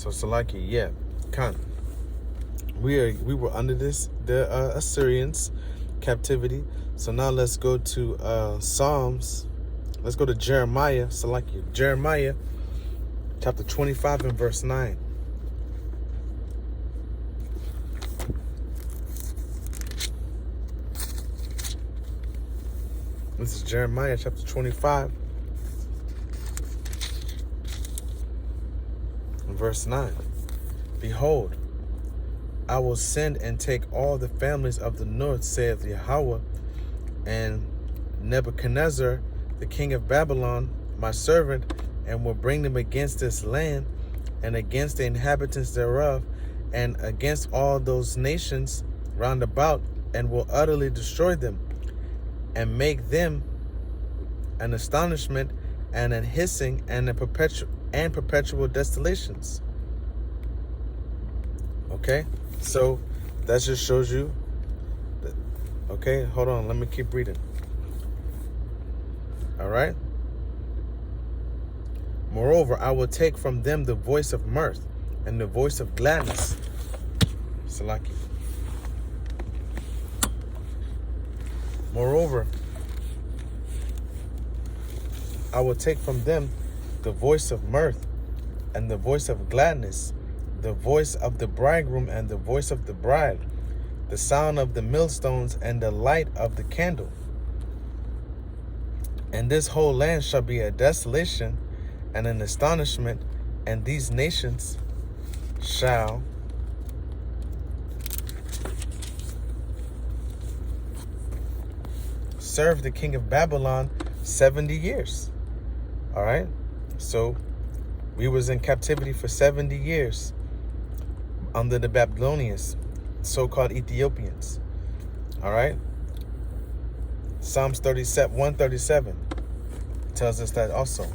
So Salaki, yeah, Khan. We were under the Assyrians captivity. So now let's go to Psalms. Let's go to Jeremiah. Salaki, Jeremiah, chapter 25 and verse 9. This is Jeremiah chapter 25 and verse 9. Behold, I will send and take all the families of the north, saith Yahweh, and Nebuchadnezzar, the king of Babylon, my servant, and will bring them against this land, and against the inhabitants thereof, and against all those nations round about, and will utterly destroy them, and make them an astonishment, and an hissing, and a perpetual desolations. Okay, so that just shows you that. Okay, hold on, let me keep reading. All right. Moreover, I will take from them the voice of mirth and the voice of gladness. Salaki. Moreover, I will take from them the voice of mirth and the voice of gladness, the voice of the bridegroom and the voice of the bride, the sound of the millstones and the light of the candle. And this whole land shall be a desolation and an astonishment, and these nations shall serve the king of Babylon 70 years. All right, so we was in captivity for 70 years under the Babylonians, so-called Ethiopians. All right, Psalms 137 tells us that also.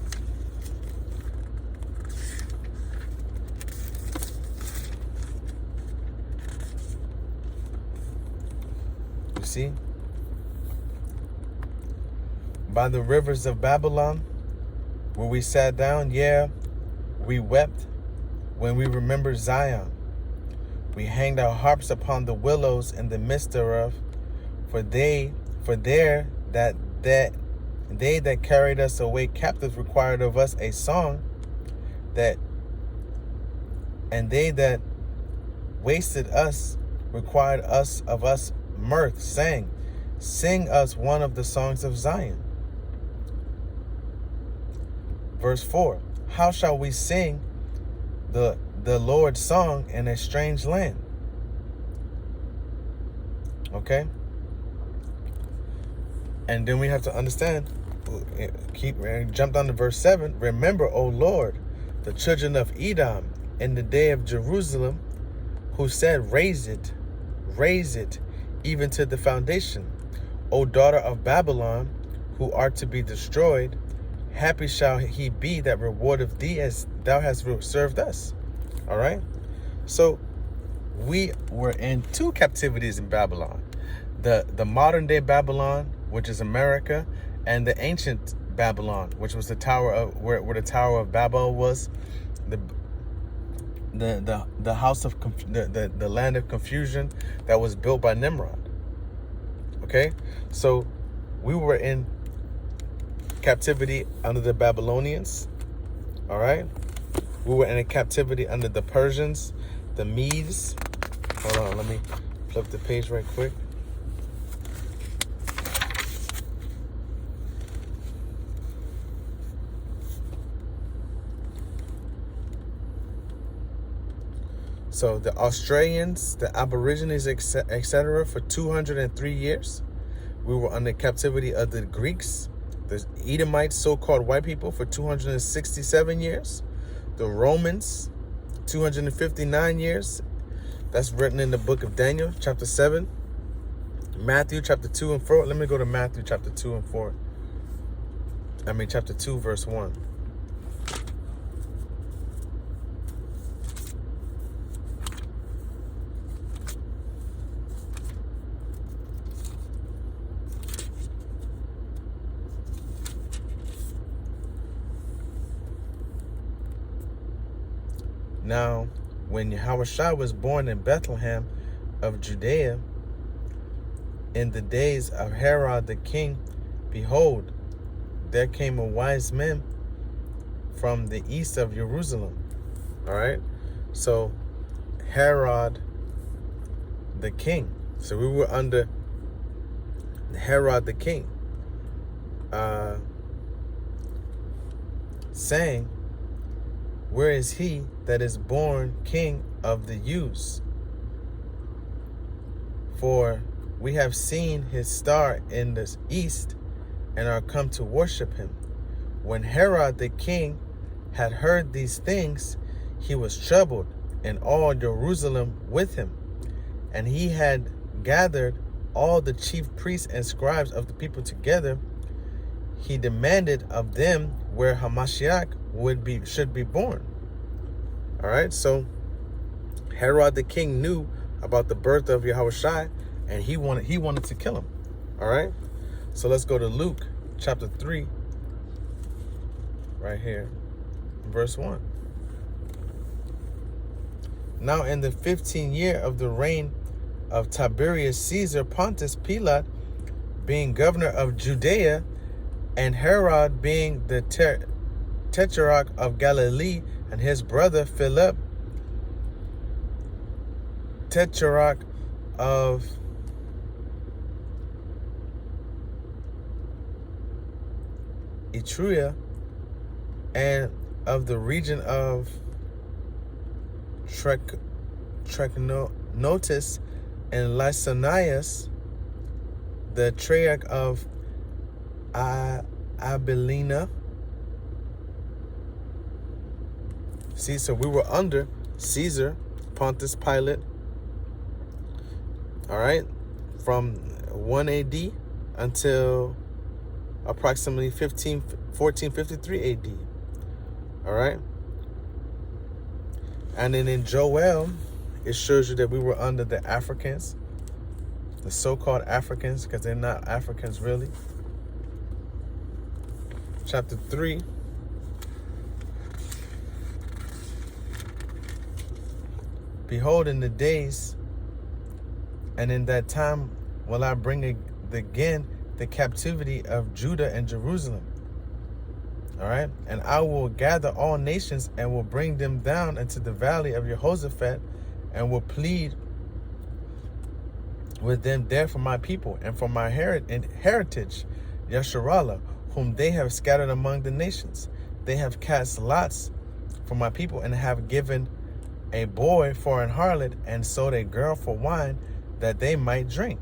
You see, by the rivers of Babylon, where we sat down, yeah, we wept when we remembered Zion. We hanged our harps upon the willows in the midst thereof, for they that carried us away captive required of us a song, and they that wasted us required of us mirth, saying, sing us one of the songs of Zion. Verse 4, how shall we sing the Lord's song in a strange land? Okay? And then we have to understand, jump down to verse 7. Remember, O Lord, the children of Edom in the day of Jerusalem, who said, raise it, even to the foundation. O daughter of Babylon, who art to be destroyed, happy shall he be that rewardeth thee as thou hast served us. All right? So we were in two captivities in Babylon. The modern day Babylon, which is America, and the ancient Babylon, which was the tower of where the Tower of Babel was, the house of the land of confusion that was built by Nimrod. Okay, so we were in captivity under the Babylonians. All right, we were in a captivity under the Persians, the Medes. Hold on, let me flip the page right quick. So the Australians, the Aborigines, etc., for 203 years. We were under captivity of the Greeks, the Edomites, so-called white people, for 267 years. The Romans, 259 years. That's written in the book of Daniel, chapter 7. Matthew, chapter 2 and 4. Let me go to Matthew, chapter 2 and 4. Chapter 2, verse 1. Now, when Yahushua was born in Bethlehem of Judea, in the days of Herod the king, behold, there came a wise man from the east of Jerusalem. All right. So Herod the king. So we were under Herod the king, saying, where is he that is born king of the Jews? For we have seen his star in the east and are come to worship him. When Herod the king had heard these things, he was troubled, and all Jerusalem with him. And he had gathered all the chief priests and scribes of the people together. He demanded of them where Hamashiach should be born. All right, so Herod the king knew about the birth of Yahushua, and he wanted to kill him. All right, so let's go to Luke chapter 3, right here, verse 1. Now in the 15th year of the reign of Tiberius Caesar, Pontius Pilate being governor of Judea, and Herod being the tetrarch of Galilee, and his brother Philip, tetrarch of Etruria, and of the region of Trachonitis, and Lysanias, the tetrarch of Abilina. See, so we were under Caesar, Pontius Pilate, all right, from 1 AD until approximately 1453 AD, all right? And then in Joel, it shows you that we were under the Africans, the so-called Africans, because they're not Africans really. Chapter 3. Behold, in the days and in that time will I bring again the captivity of Judah and Jerusalem. All right. And I will gather all nations and will bring them down into the valley of Jehoshaphat, and will plead with them there for my people and for my heritage, Yasharallah, whom they have scattered among the nations. They have cast lots for my people, and have given a boy for an harlot, and sold a girl for wine, that they might drink.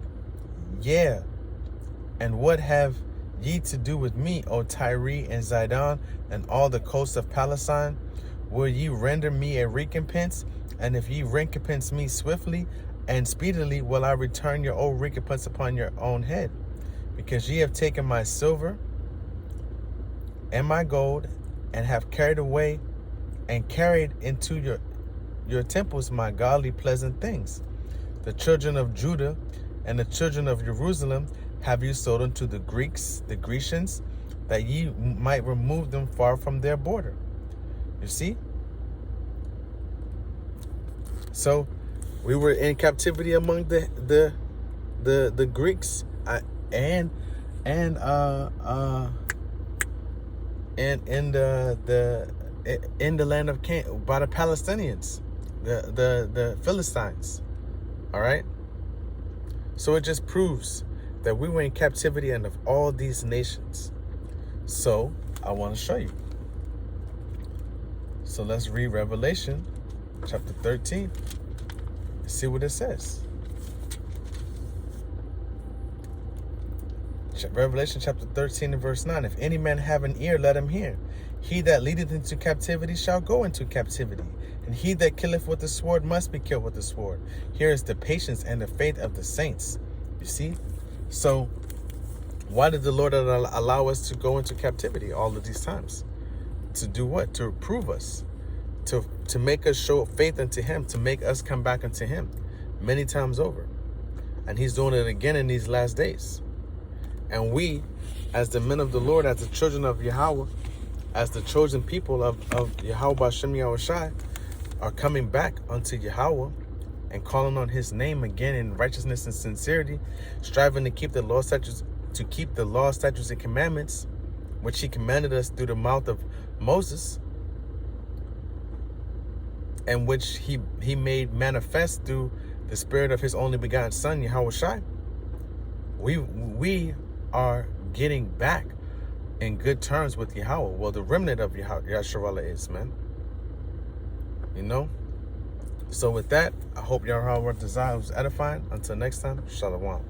Yeah. And what have ye to do with me, O Tyre and Zidon, and all the coasts of Palestine? Will ye render me a recompense? And if ye recompense me swiftly and speedily, will I return your old recompense upon your own head? Because ye have taken my silver and my gold, and have carried away and carried into your temples my godly pleasant things. The children of Judah and the children of Jerusalem have you sold unto the Greeks, the Grecians, that ye might remove them far from their border. You see? So we were in captivity among the Greeks and in the land of Canaan by the Palestinians, the Philistines. All right. So it just proves that we were in captivity and of all these nations. So I want to show you. So let's read Revelation chapter 13 and see what it says. Revelation chapter 13 and verse 9. If any man have an ear, let him hear. He that leadeth into captivity shall go into captivity, and he that killeth with the sword must be killed with the sword. Here is the patience and the faith of the saints. You see? So why did the Lord allow us to go into captivity all of these times? To do what? To prove us. To make us show faith unto him, to make us come back unto him many times over. And he's doing it again in these last days. And we, as the men of the Lord, as the children of Yahweh, as the chosen people of Yahweh Bashem Yahushai, are coming back unto Yahweh and calling on his name again in righteousness and sincerity, striving to keep the law, statutes, and commandments, which he commanded us through the mouth of Moses, and which he made manifest through the spirit of his only begotten son, Yahweh Shai. We are getting back in good terms with Yahweh. Well, the remnant of Yahshua is, man. You know? So with that, I hope Yahweh was edifying. Until next time, Shalom.